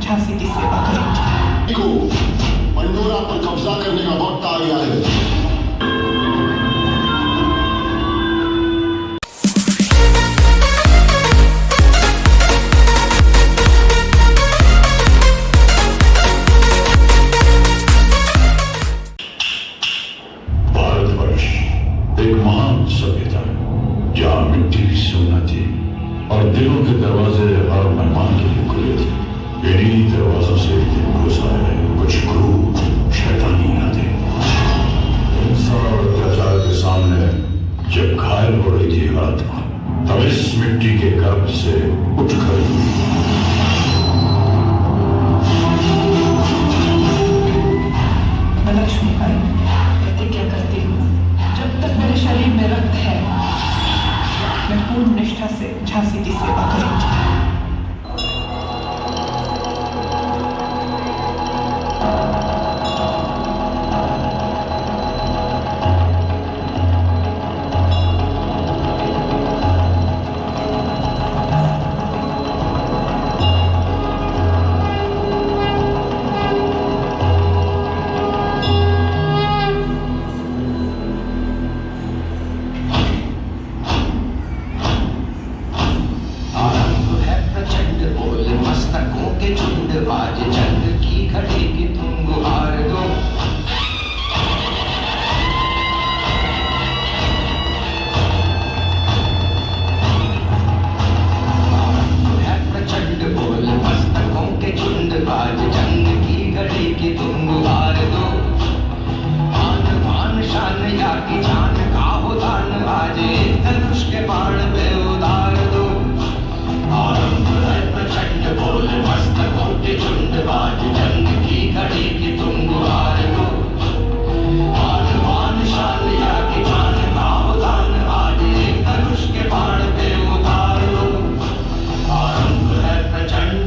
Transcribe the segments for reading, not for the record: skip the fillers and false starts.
झांसी की सेवा करेंगे। देखो, पंडोरा पर कब्जा करने का वक्त आ गया है। भारतवर्ष एक महान सभ्यता है जहाँ मिट्टी भी सोना थी और दिलों के दरवाजे हर मेहमान के लिए खुले थे। इन्हीं दरवाजों से एक दिन घुस आए कुछ क्रूर शैतानी यादें। हिंसा और अत्याचार के सामने जब घायल हो रही थी आत्मा, तब इस मिट्टी के गर्भ से उठ खड़ी। मैं लक्ष्मी आई प्रतिज्ञा करती हूँ, जब तक मेरे शरीर में रक्त है, मैं पूर्ण निष्ठा से झांसी की सेवा करूंगी। आज जंग की घड़ी की तुम गुहार दो। है प्रचंड बोल मस्तकों के झुंड, आज जंग की घड़ी की तुम गुहार दो। आन मान शान या की जान का हो दान, आज एक धनुष के बाण पे उतार दो। आरंभ है प्रचंड बोल मस्तकों के झुंड, आज जंग की घड़ी की तुम गुहार दो। आन मान शान या की जान का हो दान, आज एक धनुष के बाण पे उतार दो। आरंभ है प्रचंड।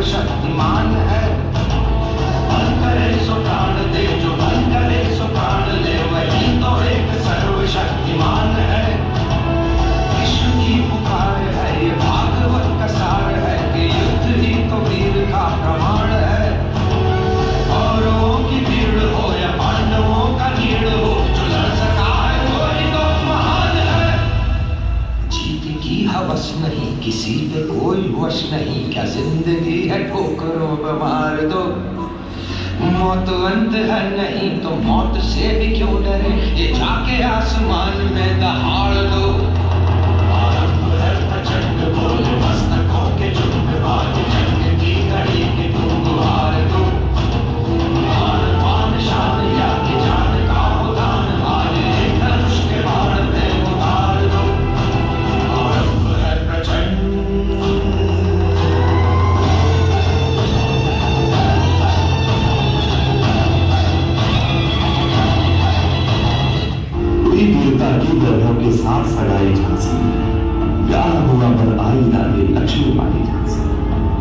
शक्तिमान है, मन करे सो प्राण दे, जो मन करे सो प्राण ले, वही तो एक सर्वशक्तिमान है। विश्व की पुकार है, ये भागवत का सार है कि युद्ध ही तो वीर का प्रमाण है। कौरवों की भीड़ हो या पांडवों का नीड़ हो, जो लड़ सका है वही तो महान है। जीत की हवस नहीं, किसी पे कोई वश नहीं, क्या जिंदगी है ठोकरों पे मार दो। मौत अंत है नहीं तो मौत से भी क्यों डरे, ये जाके आसमान में दहाड़ दो। आरंभ है प्रचंड बोल मस्तकों के झुंड, आज जंग की घड़ी की तुम गुहार दो। आन मान शान या की जान का हो दान, आज एक धनुष के बाण पे उतार दो। आरंभ है प्रचंड। वीरता की गर्भों के साथ सगाई झांसी, ब्याह हुआ पर आई लागे लक्ष्मी पाई झांसी।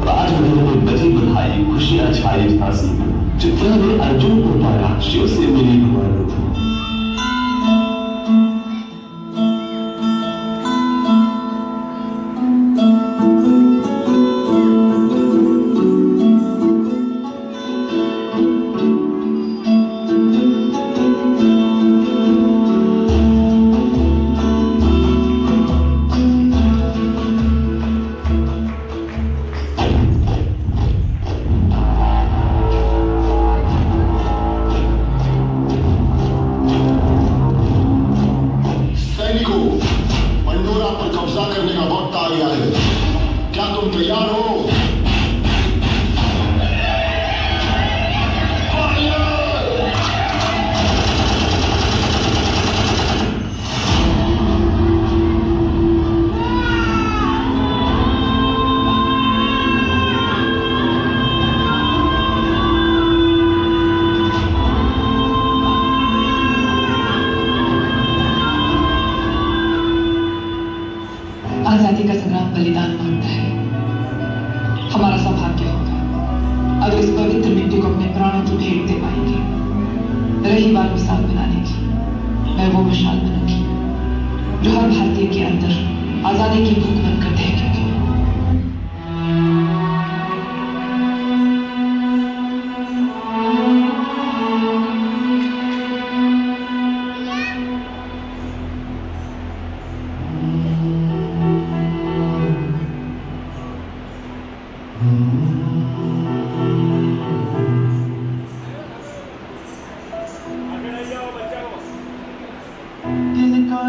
राजमहल में बजी बधाई, खुशियां छाई झांसी। चित्रा ने अर्जुन को पाया, शिव से मिली भगवान थी। बलिदान मांगता है। हमारा सौभाग्य होगा अगर इस पवित्र मिट्टी को अपने प्राणों की भेंट दे पाएंगे। रही बात मिसाल बनाने की, मैं वो मिसाल बनूंगी जो हर भारतीय के अंदर आजादी की भूख बनकर दहकेगी।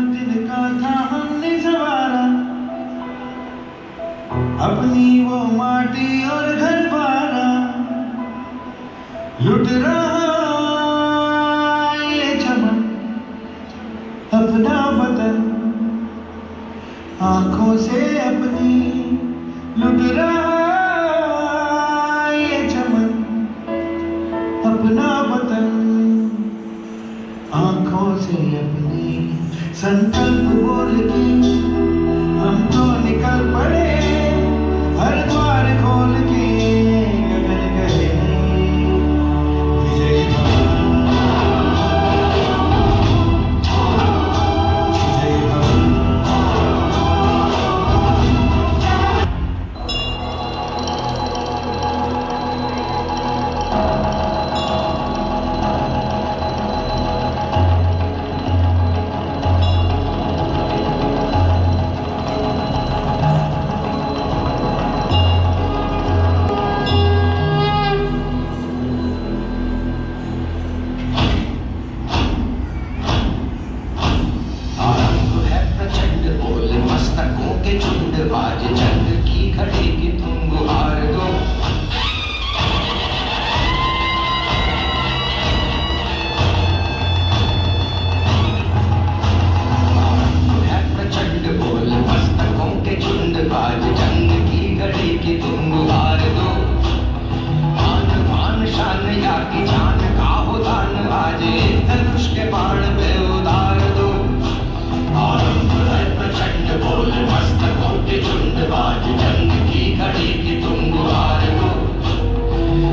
दिल का था हमने सवारा, अपनी वो माटी और घर बारा, लुट रहा ये चमन अपना वतन, आंखों से अपनी लुट रहा ये चमन अपना वतन, आंखों से अपनी संकल्प बोल के हम तो निकल पड़े, हर द्वार खोल के गगन गए विजय भवन, विजय भवन। आज जंग की घड़ी की तुम गुहार दो, है प्रचंड बोल मस्तकों के झुंड, आज जंग की घड़ी की तुम गुहार दो। मान मान शान या की जान का हो दान, आज एक धनुष के बाण पे उतार दो। आरंभ है प्रचंड बोल मस्तकों के झुंड, आज जंग की घड़ी की तुम गुहार दो।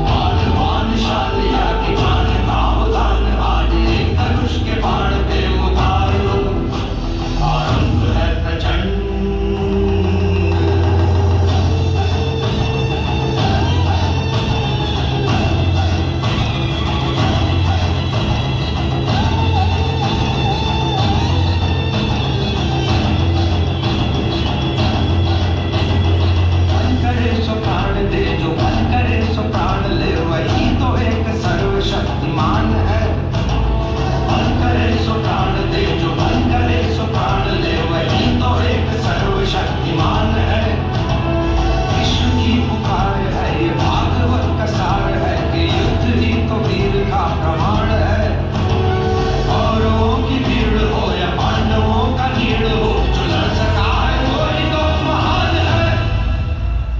मान मान शान या की जान का हो दान, आज एक धनुष के बाण पे उतार दो। आरंभ है प्रचंड। शक्तिमान है, मन करे सो प्राण दे, जो मन करे सो प्राण ले, वही तो एक सर्वशक्तिमान है। विश्व की पुकार है, ये भागवत का सार है कि युद्ध ही तो वीर का प्रमाण है। औरों की भीड़ हो या पांडवों का नीड़ हो, जो लड़ सका है वही तो महान है।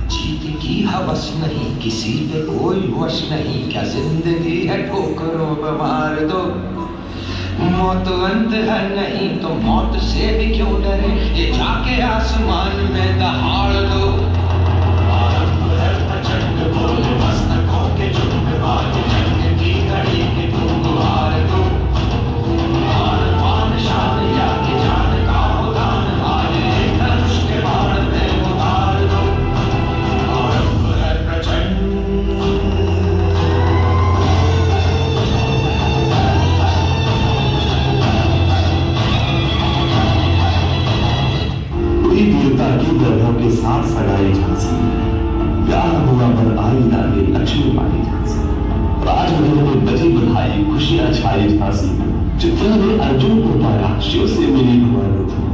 जीत की हवस नहीं, किसी पे कोई वश नहीं, क्या जिंदगी है ठोकरों पे मार दो। मौत अंत है नहीं तो मौत से भी क्यों डरे, ये जाके आसमान में दहाड़ दो। आरंभ है प्रचंड बोल मस्तकों के झुंड, आज जंग की घड़ी की तुम गुहार दो। मान मान शान या की जान का हो दान, आज एक धनुष के बाण पे उतार दो। आरंभ है प्रचंड। वीरता की वैभव के साथ सगाई झांसी, ब्याह हुआ पर आई लागे लक्ष्मी पाली झांसी, राजमहल में बजी बधाई खुशियां छाई झांसी, चित्र ने अर्जुन को पाया शिव से मिली भगवान थी।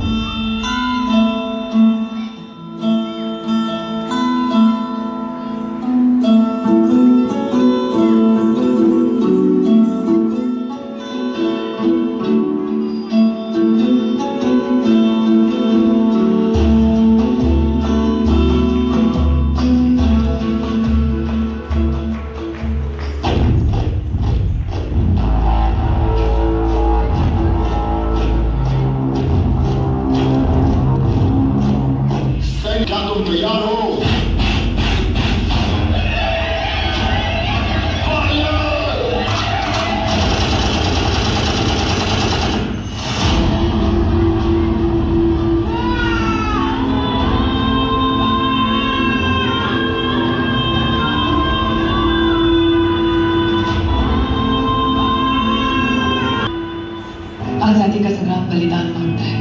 आजादी का संग्राम बलिदान मांगता है।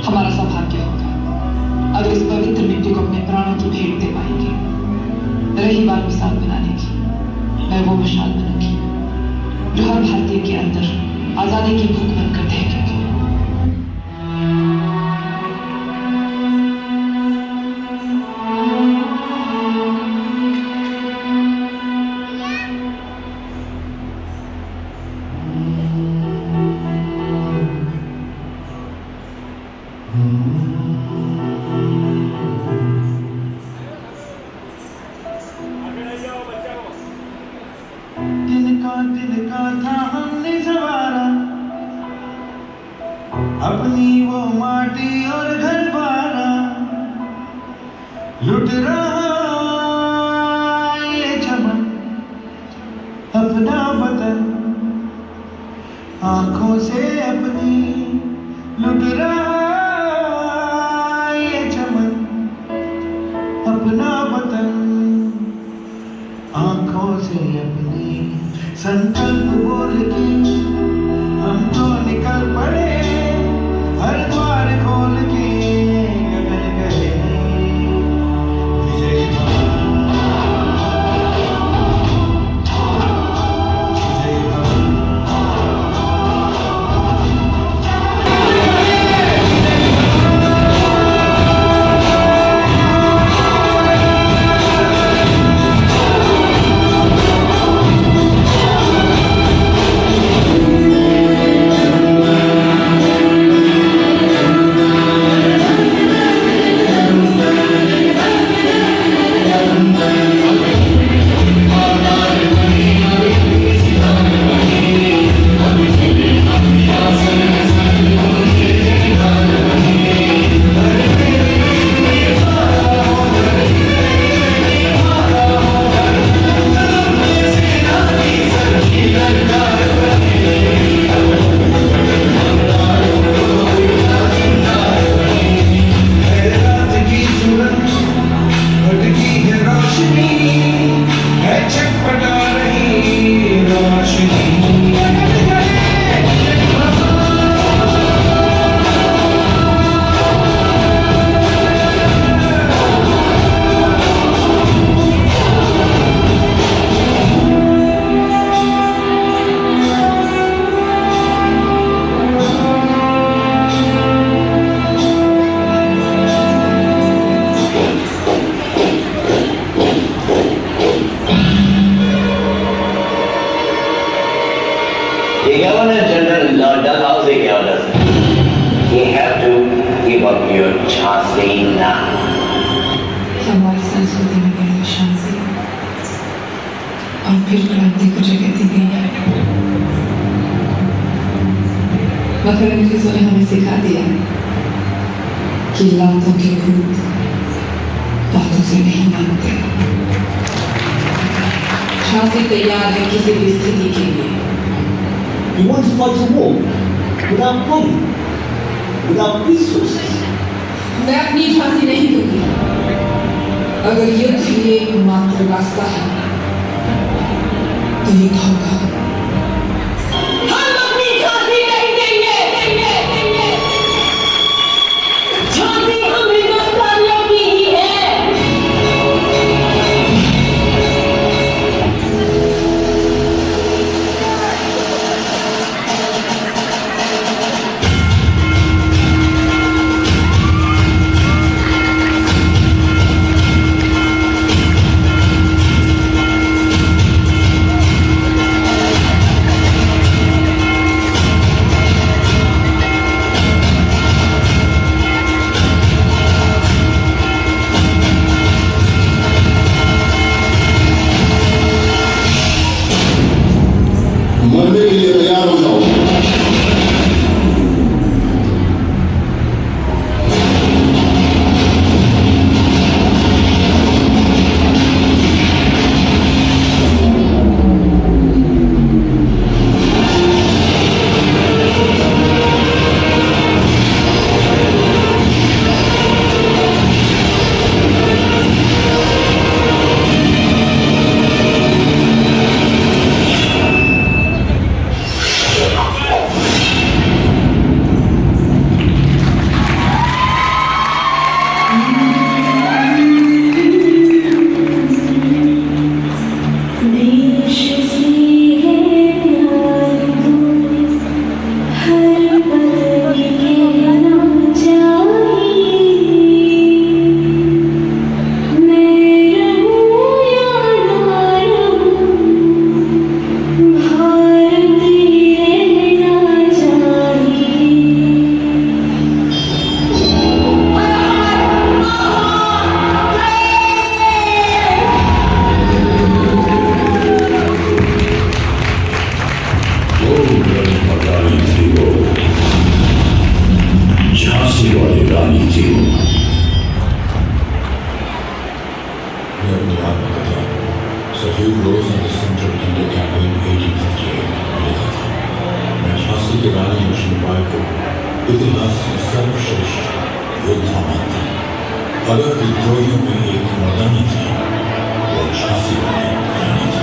हमारा सौभाग्य होगा अगर इस पवित्र मिट्टी को अपने प्राणों की भेंट दे पाएंगे। रही बात मिसाल बनाने की, मैं वो मिसाल बनूंगी जो हर भारतीय के अंदर आजादी की भूख बनकर दहेगी। तिनका था हमने सवारा अपनी वो माटी और घर बारा, लुट रहा ये चमन अपना वतन आंखों से अपनी, लुट रहा ये चमन अपना वतन आंखों से अपनी। संकल्प बोल के हम तो निकल पड़े, हर द्वार खोल के गगन गए विजय भवन, विजय भवन। The Governor General Dalhousie gave us. You have to give up your Jhansi now. हमारी संस्कृति में पहले शांति और फिर क्रांति को जगह दी गई है। मगर अंग्रेजों ने हमें सिखा दिया कि लातों के भूत बातों से नहीं मानते। झांसी तैयार है किसी भी स्थिति के लिए। You want to fight a war without money, without resources. मैं अपनी झांसी नहीं दूंगी। अगर युद्ध ही एकमात्र रास्ता है तो युद्ध होगा। हम अपनी झांसी नहीं देंगे। झांसी हम हिंदुस्तानियों की ही है। ब्रज पटारी थी वो, झांसी वाली रानी थी वो। मैं अपनी आत्मकथा सफेद rose and the central India campaign 1858 में लिखा था। मैं झांसी की रानी लक्ष्मीबाई को इतिहास में सर्वश्रेष्ठ योद्धा मानता हूँ। अगर विद्रोहियों में एक मर्दानी थी, वो झांसी वाली रानी थी।